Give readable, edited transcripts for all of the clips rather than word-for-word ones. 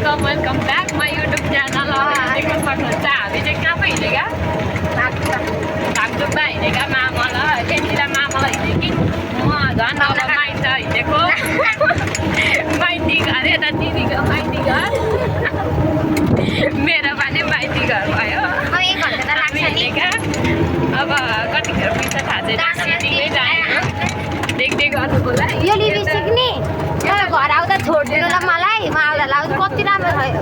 Welcome back my YouTube channel. देख्न सक्नुहुन्छ हामी चाहिँ कहाँ पो हिँडेका भागडुब्बा हिँडेका मामल त्यहाँनिर मामल हिँडेँ कि म झन् अब माइत हिँडेको माइती घर यता दिदीको माइती घर मेरो पनि माइती घर भयो। हामी हिँडेका अब कतिखेर पुग्छ थाहा छैन सिटीमै जाने देख्दै गर्नुको लागि। यो लिपस्टिक नि घर आउँदा छोडिदिनु ल मलाई, म आउँदा लाउँछु। कति राम्रो भयो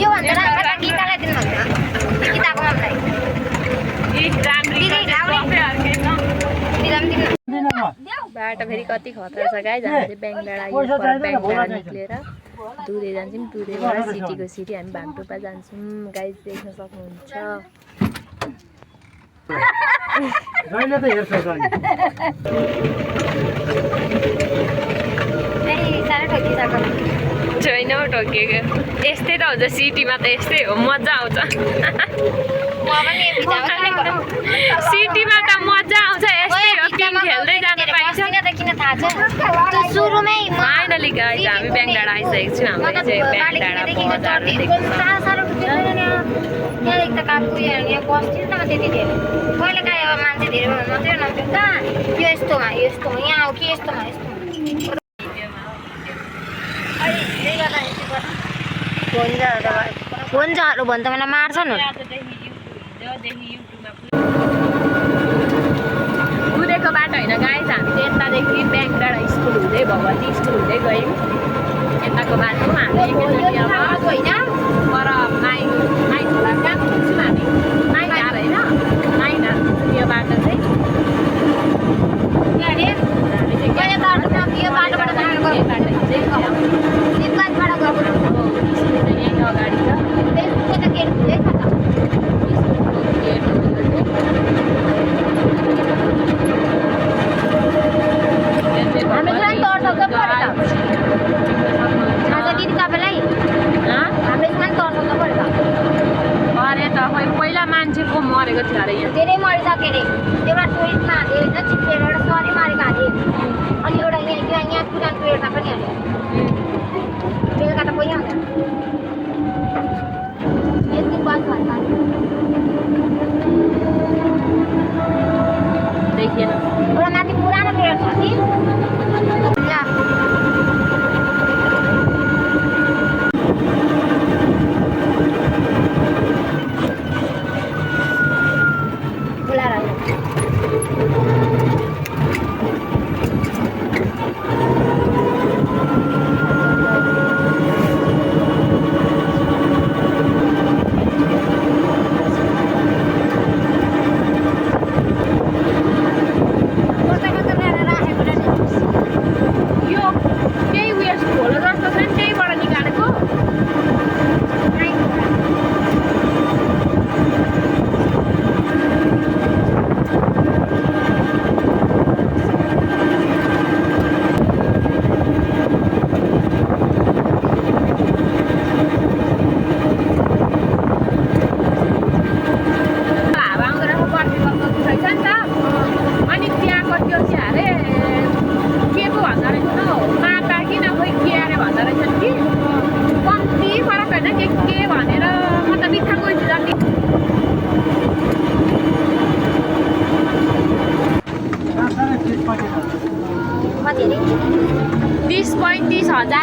यो भन्दा राम्रो गीतालाई दिनु भन्छ गीताको मम्मीलाई बाटो फेरि कति खतरा छ गाइज। हामी चाहिँ ब्याङ्कडाँडा ब्याङ्कडाँडा निक्लेर दुधे जान्छौँ। दुधेबाट सिटीको सिटी हामी भागडुब्बा जान्छौँ गाइज। देख्न सक्नुहुन्छ छैन ठोकिएको यस्तै त हुन्छ सिटीमा त यस्तै हो मजा आउँछ सिटीमा त मजा आउँछ यस्तै हो गेम खेल्दै जानु पाइन्छ किन थाहा छ सुरुमै फाइनली गाइज हामी ब्याङ्कडाँडा आइसकेको छौँ। हामीले चाहिँ ब्याङ्कडाँडा बजारहरू देख्न यहाँ एक त कामको यहाँ बस्थ्यो नि त त्यति धेरै कहिले काहीँ अब मान्छे धेरै मात्रै नआउँथ्यो कहाँ यो यस्तोमा यहाँ हो कि यस्तोमा फोनहरू भन्दा मलाई मार्छन् कुदेको बाटो होइन गाइज। हामी चाहिँ यतादेखि ब्याङ्कडाँडा स्कुल हुँदै भगवती स्कुल हुँदै गयौँ यताको बाटो। हामी एकैचोटि अब पर माइ खोला कहाँ पुग्छौँ हामी माइधार होइन माइधार पुग्छौँ। यो बाटो चाहिँ अगाडि छ पहिला मान्छेको मरेको थियो अरे यहाँ धेरै मरिसक्यो अरे एउटा टुरिस्टमा हाले होइन चिप्लेर एउटा सरी मारेको हाले अनि एउटा यहाँ पुरानो टुरिस्टमा पनि हाले बेलुका त कोही आउँदैन एक दिन बस भन्छ देखिएन एउटा माथि पुरानो टुरिस्ट छ कि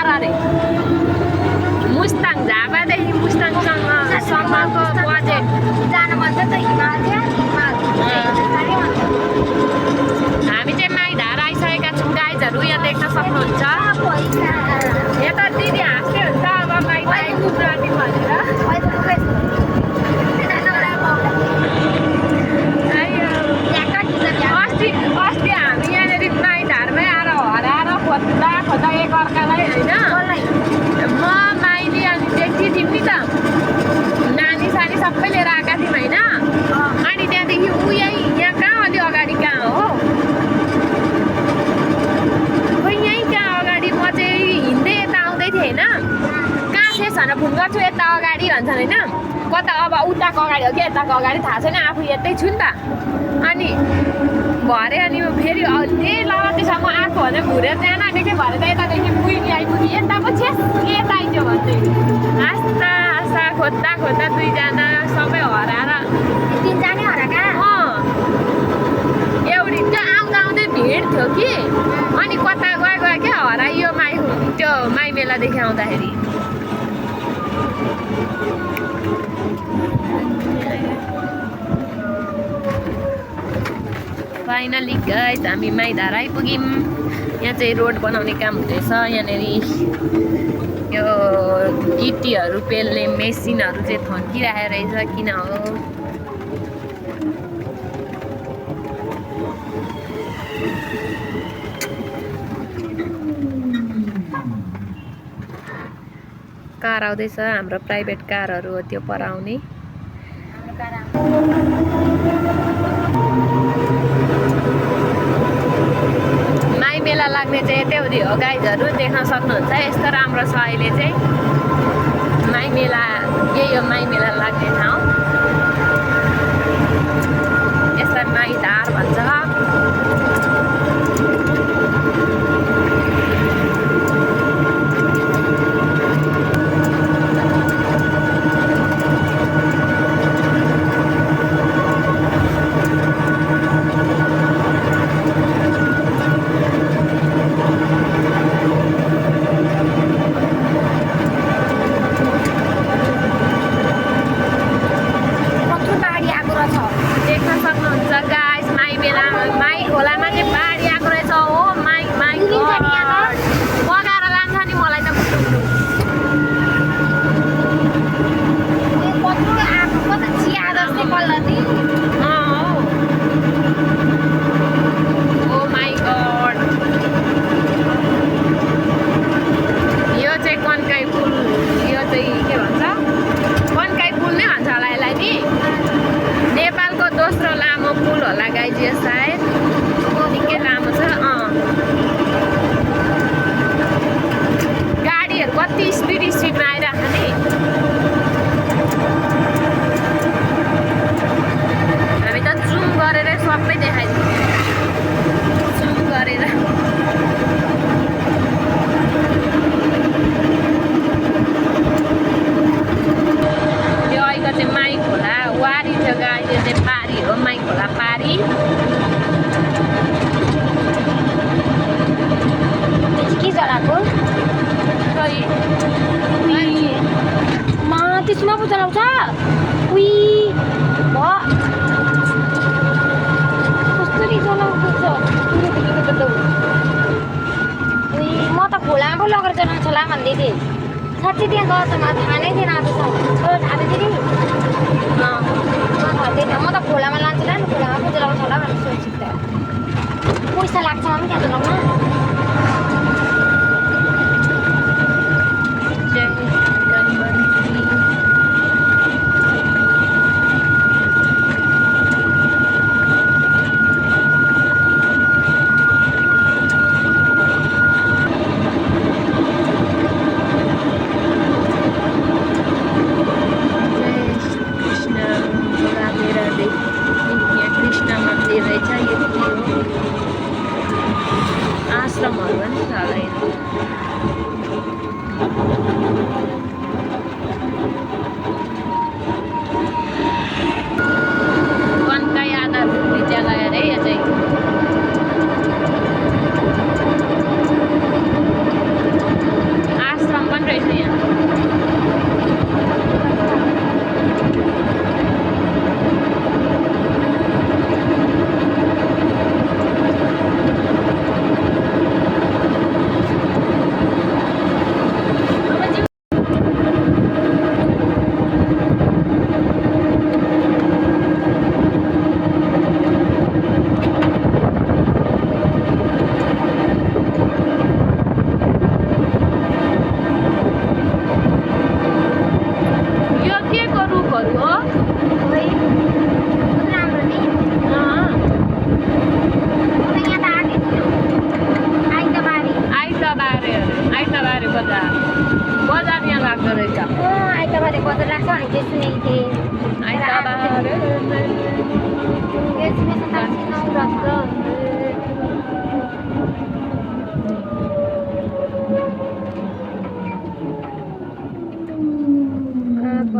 अरे मुस्ताङ झापादेखि मुस्ताङसम्मको बजेट जानु मन छ त हिमाल हामी चाहिँ माइधार आइसकेका छौँ गाइजहरू। यहाँ देख्न सक्नुहुन्छ यता दिदी हाँस्दै हुन्छ अब माइधार कुकुरानी भनेर अस्ति हामी यहाँनिर माइधारमै आएर हराएर खोज्दा एकअर्कालाई होइन म माइली अनि जेठी थियौँ नि त नानी सानी सबै लिएर आएका थियौँ होइन। अनि त्यहाँदेखि यहाँ कहाँ अलि अगाडि कहाँ हो खोइ यहीँ कहाँ अगाडि म चाहिँ हिँड्दै यता आउँदै थिएँ होइन। कहाँ थिएछ भनेर फोन गर्छु यता अगाडि भन्छन् होइन। कता अब उताको अगाडि हो कि यताको अगाडि थाहा छैन आफू यतै छु नि त। अनि भरे अनि फेरि त्यसमा आएको भने घुरेर जान आँटेको भरे त यतादेखि पुगी आइपुग्यो यता पो छेस यता आइदियो के भन्ने आस्ता आस्ता खोज्दा खोज्दा दुईजना सबै हराएर तिनजना हराका एउटी त्यो आउँदा आउँदै भिड थियो कि अनि कता गयो गयो क्या हराइयो त्यो माई मेलादेखि आउँदाखेरि फाइनली गाइस हामी माइधार आइपुग्यौँ यहाँ चाहिँ रोड बनाउने काम हुँदैछ यहाँनिर यो गिटीहरू पेल्ने मेसिनहरू चाहिँ थन्किरहेको रहेछ किन हो कार आउँदैछ हाम्रो प्राइभेट कारहरू हो त्यो पर आउने माई मेला लाग्ने चाहिँ यतैउति हो गाइजहरू देख्न सक्नुहुन्छ यस्तो राम्रो छ अहिले चाहिँ माई मेला यही हो माई मेला लाग्ने ठाउँ यसलाई माइधार भन्छ त्यसमा पो चलाउँछ उही कसरी चलाउँछ म त खोलामा पो लगेर चलाउँछ होला भन्दै थिएँ साँच्चै त्यहाँ गर्छ मलाई थाहा नै थिएन आज थाहा थियो नि म त खोलामा लान्छु होला नि खोलामा पो चलाउँछ होला भनेर सोचेको थिएँ पैसा लाग्छ पनि त्यहाँ चलाउन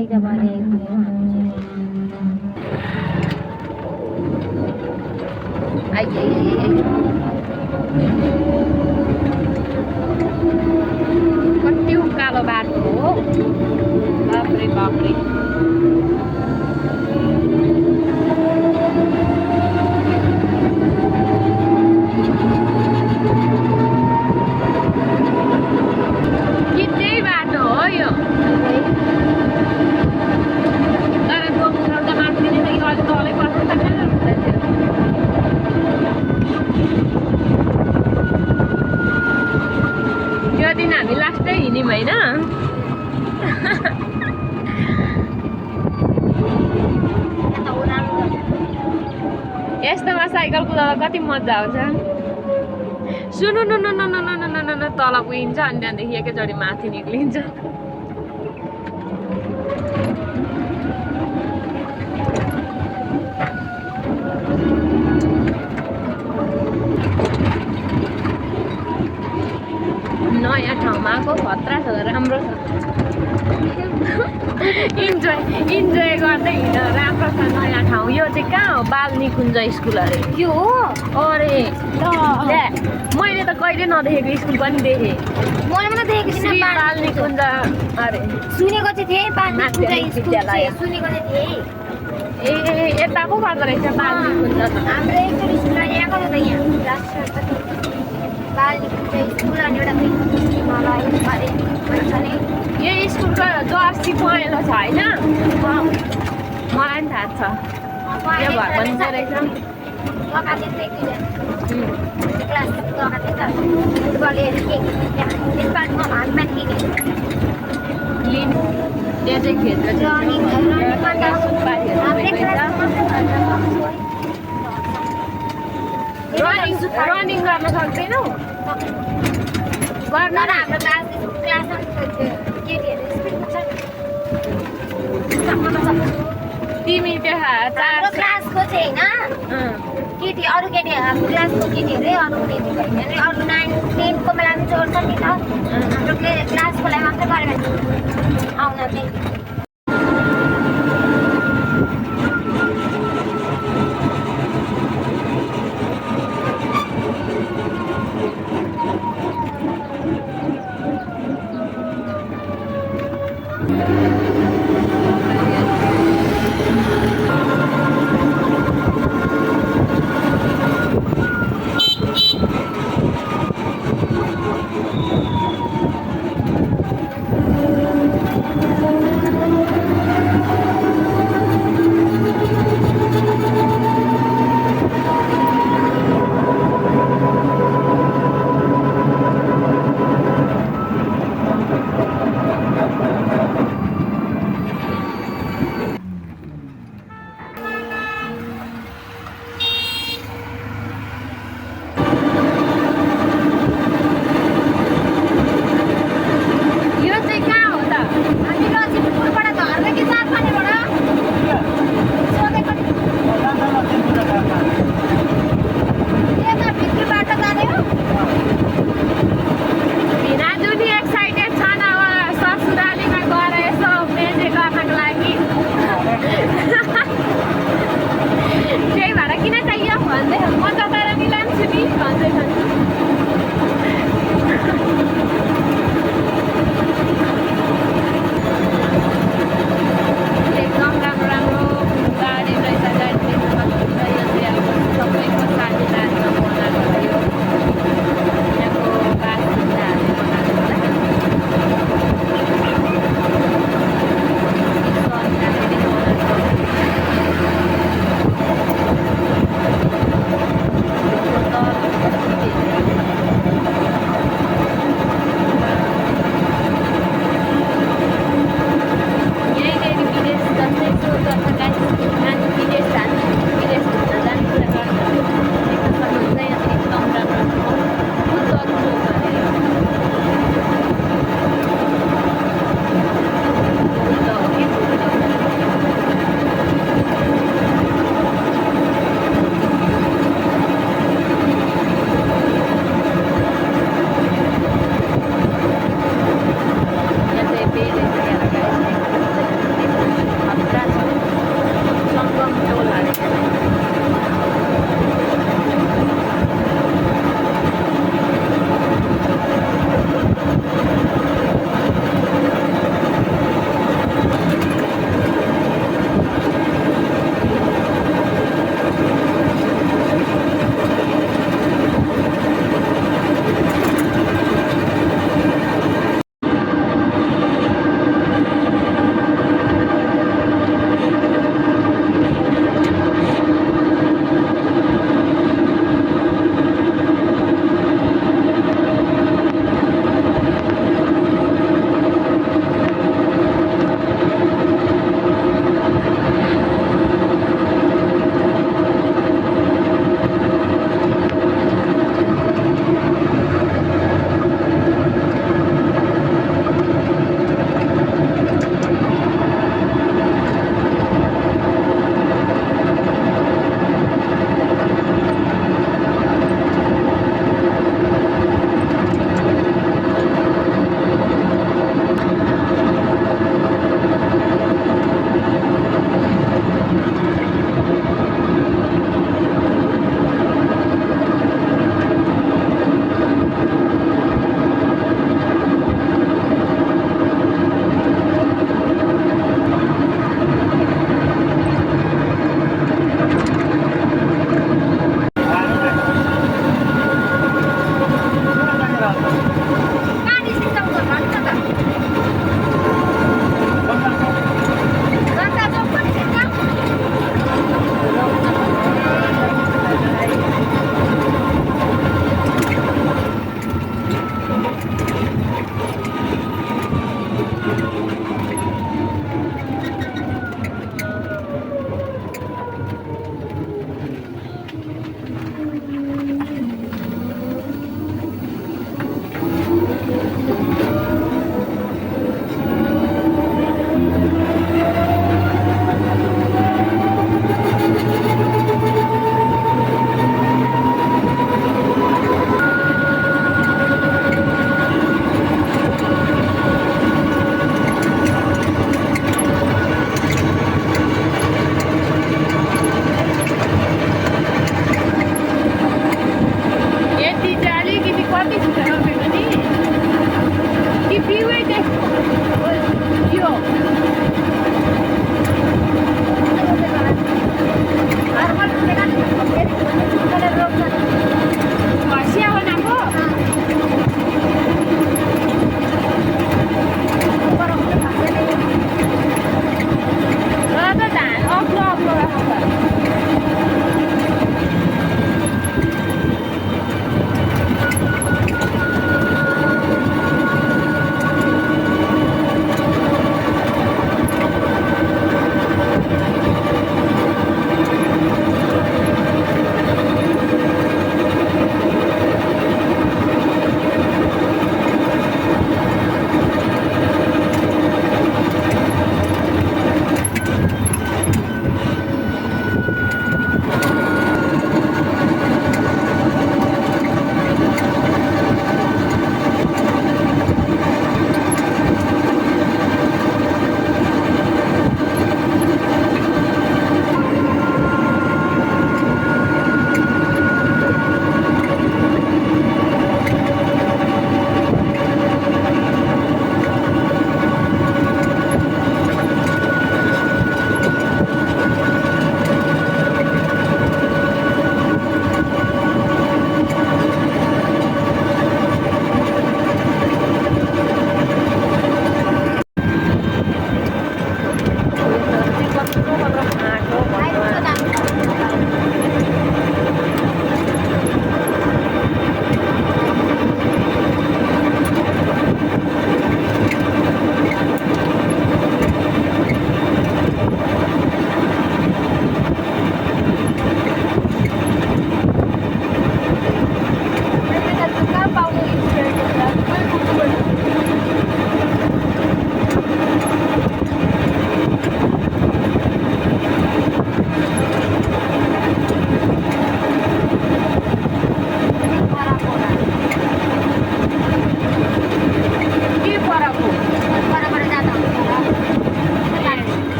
बाहिर भएर कति उकालो बाटो हो बाप्रे बाप्रे कितै बाटो हो यो तर दोकान माथि नै त यो अलिक तलै पर्छ त कहाँ हुन्छ त्यो दिन हामी लास्टै हिँड्यौँ होइन यस्तोमा साइकल कुदाउँदा कति मजा आउँछ सुन्नु न तल पुगिन्छ अनि त्यहाँदेखि एकैचोटि माथि निक्लिन्छ नयाँ ठाउँमा आएको खतरा छ राम्रो छ इन्जोय गर्दै हिँड राम्रो छ नयाँ ठाउँ यो चाहिँ कहाँ हो बाल निकुञ्ज स्कुल अरे यो हो अरे मैले त कहिले नदेखेको स्कुल पनि देखेँ मैले पनि देखेको श्री थिइनँ बाल निकुञ्ज अरे सुनेको चाहिँ थिएँ बाल माध्यमिक निकुञ्ज स्कुल विद्यालय। चाहिँ सुनेको चाहिँ थिएँ ए यता पो पर्दो रहेछ बाल निकुञ्ज त हाम्रो एकचोटि स्कुल आएको थियो त यहाँ राष्ट्र बाल निकुञ्ज स्कुल अनि एउटा मलाई भन्छ नि यो स्कुलको जो अस्ति पहेँलो छ होइन मलाई पनि थाहा छ यो घर पनि छ रहेछ गएका थिएँ क्लास गएका थिएँ त फुटबल हेरेँ त्यसबाट म हातमा किनेँ लिनु त्यो चाहिँ खेल्छ रनिङ गर्न सक्दैनौ गर्न तर हाम्रो क्लासमा केटीहरू स्पिडमा छ तिमी त्यहाँ हाम्रो क्लासको चाहिँ होइन केटी अरू केटी हाम्रो क्लासको केटीहरू अरू केटी होइन अरे अरू 9 10को बेलामा जोड्छ नि त हाम्रो क्लासको लागि मात्रै गरेर आउन चाहिँ